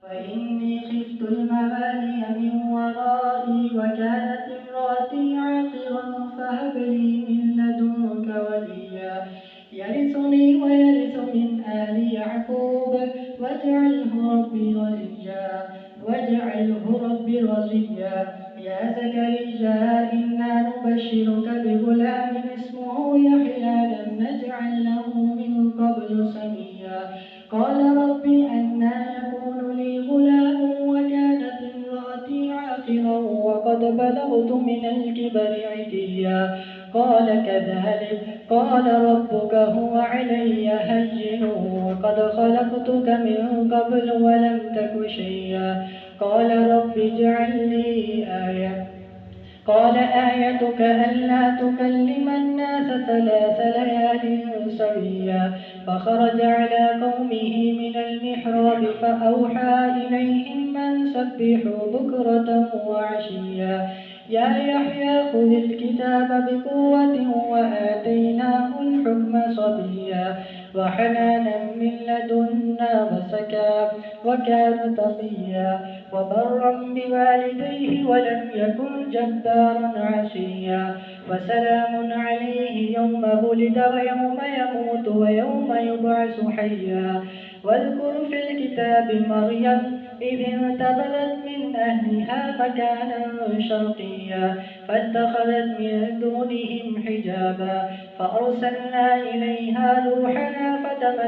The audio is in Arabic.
وإني خفت الموالي من ورائي وكانت امرأتي عاقرا فهب لي من لدنك وليا يرثني ويرث من آل يعقوب واجعله ربي رضيا يا زكريا إنا نبشرك بغلام اسمه يحيى لم نجعل له من قبل سميا قال رب أنى يكون لي غلام وكانت امرأتي عاقرا وقد بلغت من الكبر عتيا قال كذلك قال ربك هو علي هين وقد خلقتك من قبل ولم تك شيئا قال رب اجعل لي آية قال آيتك ألا تكلم الناس 3 ليال سويا فخرج على قومه من المحراب فأوحى إليهم أن سبحوا بكرة وعشيا يا يحيى خذ الكتاب بقوة وآتيناه الحكم صبيا وحنانا من لدنا وزكاة وكان تقيا وبرا بوالديه ولم يكن جبارا عصيا وسلام عليه يوم ولد ويوم يموت ويوم يبعث حيا واذكر في الكتاب مريم إذ انتبذت من أهلها مكانا شرقيا فاتخذت من دونهم حجابا فأرسلنا إليها روحنا فتمثل